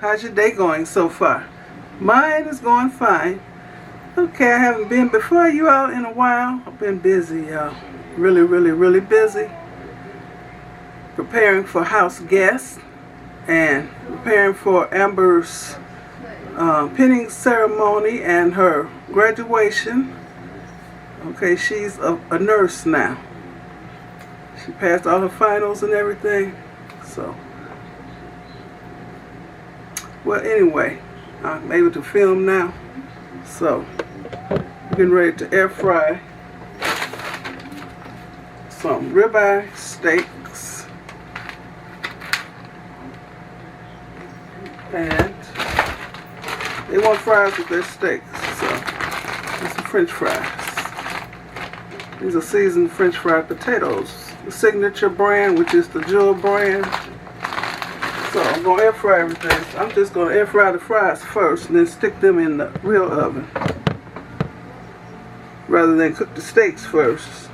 How's your day going so far? Mine is going fine. Okay, I haven't been before you all in a while. I've been busy, y'all. Really busy. Preparing for house guests and preparing for Amber's pinning ceremony and her graduation. Okay, she's a nurse now. She passed all her finals and everything. So, well, anyway, I'm able to film now. So, I'm getting ready to air fry some ribeye steaks. And they want fries with their steaks, so it's some French fries. These are seasoned French fried potatoes. The signature brand, which is the Jewel brand. So I'm going to air fry everything. I'm just going to air fry the fries first and then stick them in the real oven, rather than cook the steaks first.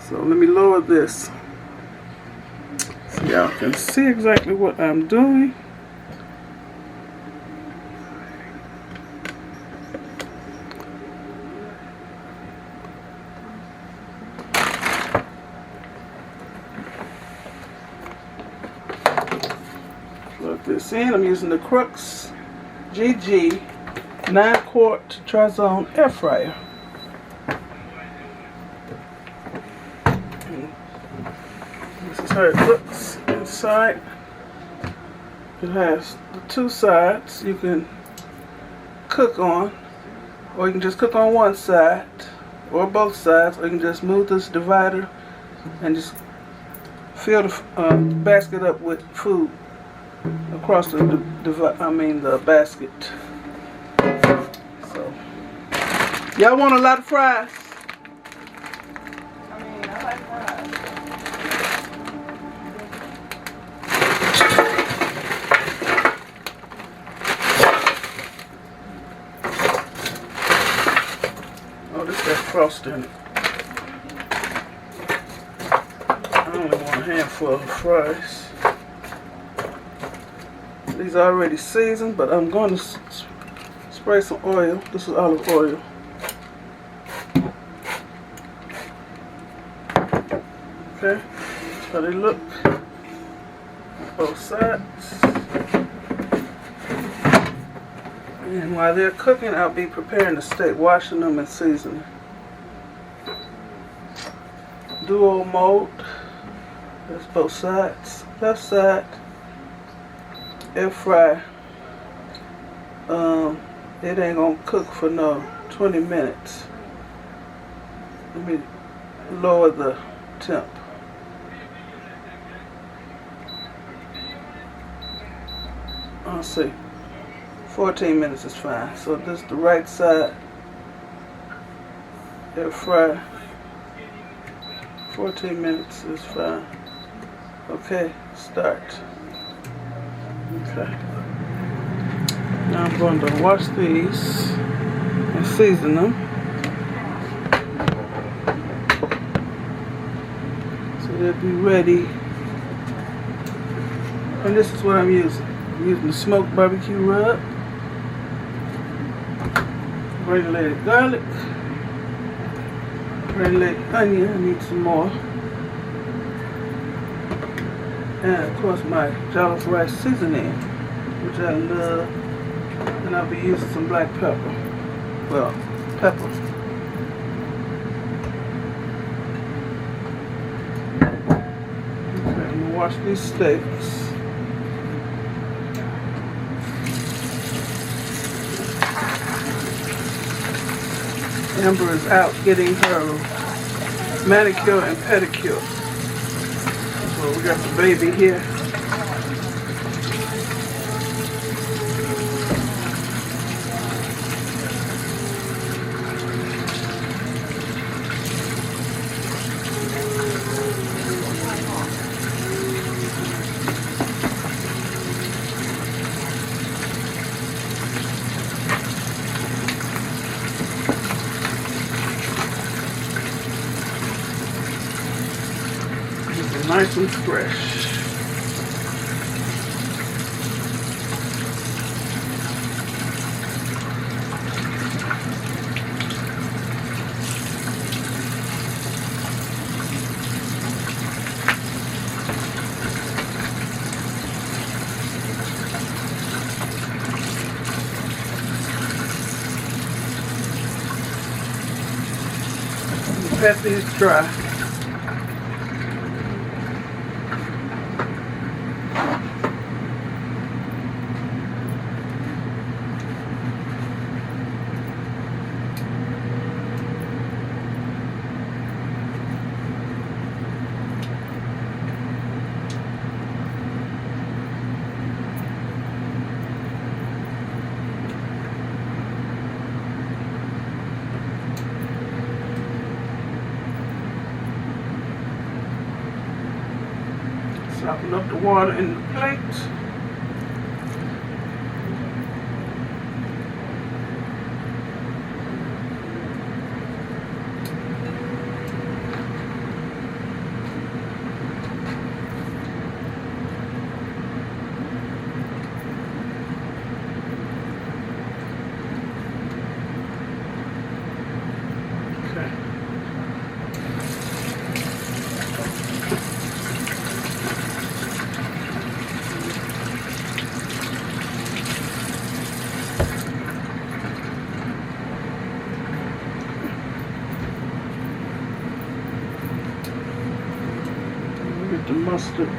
So let me lower this so y'all can see exactly what I'm doing. Plug this in. I'm using the CruxGG 9-quart Trizone air fryer. This is how it looks inside. It has the two sides you can cook on, or you can just cook on one side, or both sides, or you can just move this divider and just fill the basket up with food across the basket. So, y'all want a lot of fries? I mean, I like fries. Oh, this got frost in it. I only want a handful of fries. These are already seasoned, but I'm going to spray some oil. This is olive oil. Okay, that's how they look. Both sides. And while they're cooking, I'll be preparing the steak, washing them and seasoning. Dual mode. That's both sides. Left side. Air fry. It ain't gonna cook for no 20 minutes. Let me lower the temp. I'll see. 14 minutes is fine. So this is the right side. Air fry. 14 minutes is fine. Okay, start. Okay. Now I'm going to wash these and season them. So they'll be ready. And this is what I'm using. I'm using the smoked barbecue rub, granulated garlic, granulated onion. I need some more. And of course my jollof rice seasoning, which I love. And I'll be using some black pepper. Well, pepper. Okay, I'm gonna wash these steaks. Amber is out getting her manicure and pedicure. So we got the baby here. Nice and fresh. pat these dry. Soften up the water in the plate. Get the mustard.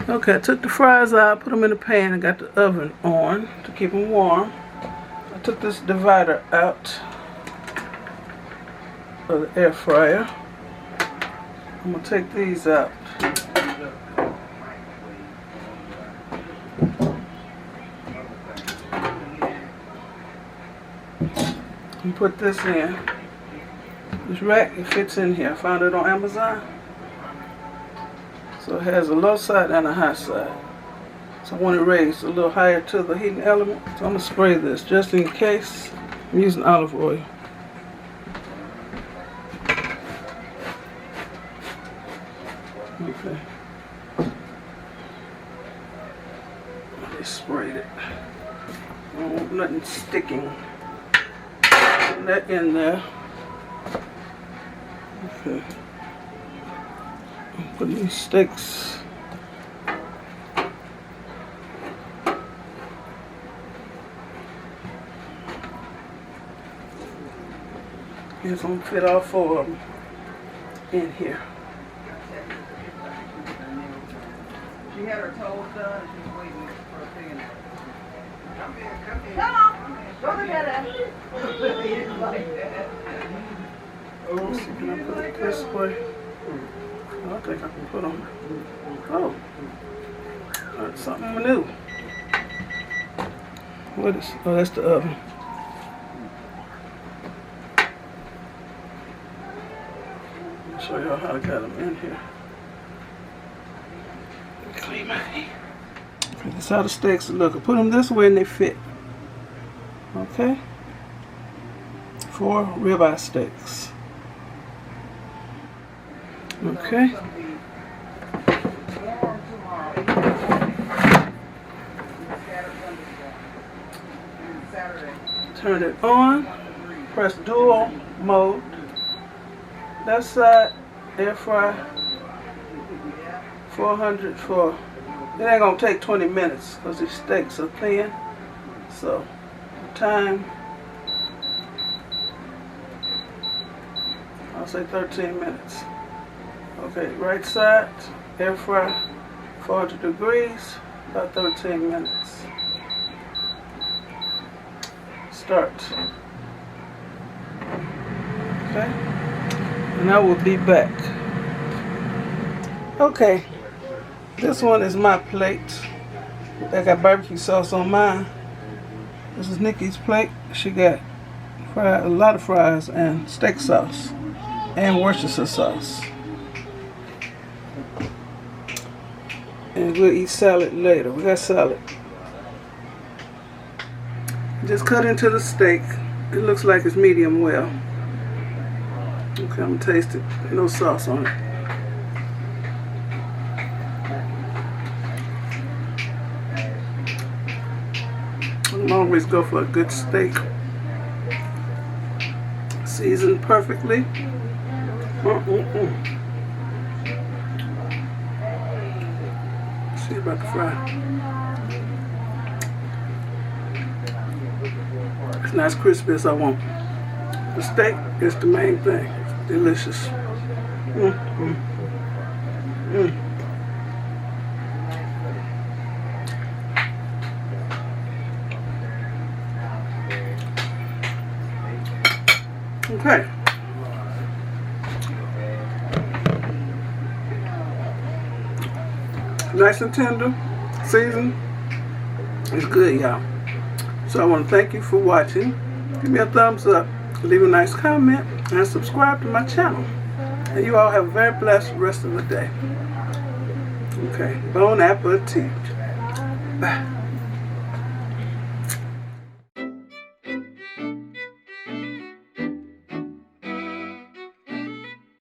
Okay, I took the fries out, put them in the pan, and got the oven on to keep them warm. I took this divider out of the air fryer. I'm going to take these out. And put this in. This rack, it fits in here. I found it on Amazon. So it has a low side and a high side. So I want it raised a little higher to the heating element. So I'm going to spray this just in case. I'm using olive oil. Okay. I just sprayed it. I don't want nothing sticking. Put that in there. Okay. Put these steaks. It's gonna fit all 4 of them in here. She had her toes done and she's waiting for a thing. Come on, go to bed. Like that. Oh, so can I put it this way? I think I can put them. Oh, that's something new. What is? Oh, that's the oven. I'll show y'all how I got them in here. Clean my hand. Okay, that's how the steaks look. I put them this way and they fit. Okay. 4 ribeye steaks. Okay. Turn it on. Press dual mode. Left side, air fry. 400 for, it ain't gonna take 20 minutes because these steaks are thin. So, time, I'll say 13 minutes. Okay, right side, air fry, 400 degrees, about 13 minutes. Start. Okay, and I will be back. Okay, this one is my plate. I got barbecue sauce on mine. This is Nikki's plate. She got a lot of fries and steak sauce and Worcestershire sauce. And we'll eat salad later. We got salad. Just cut into the steak. It looks like it's medium well. Okay, I'm gonna taste it. No sauce on it. I always go for a good steak. Seasoned perfectly. See about the fry. It's not as crispy as I want. The steak is the main thing. It's delicious. Okay. Nice and tender, seasoned. It's good, y'all. So I want to thank you for watching. Give me a thumbs up, leave a nice comment, and subscribe to my channel. And you all have a very blessed rest of the day. Okay, bon appetit. Bye.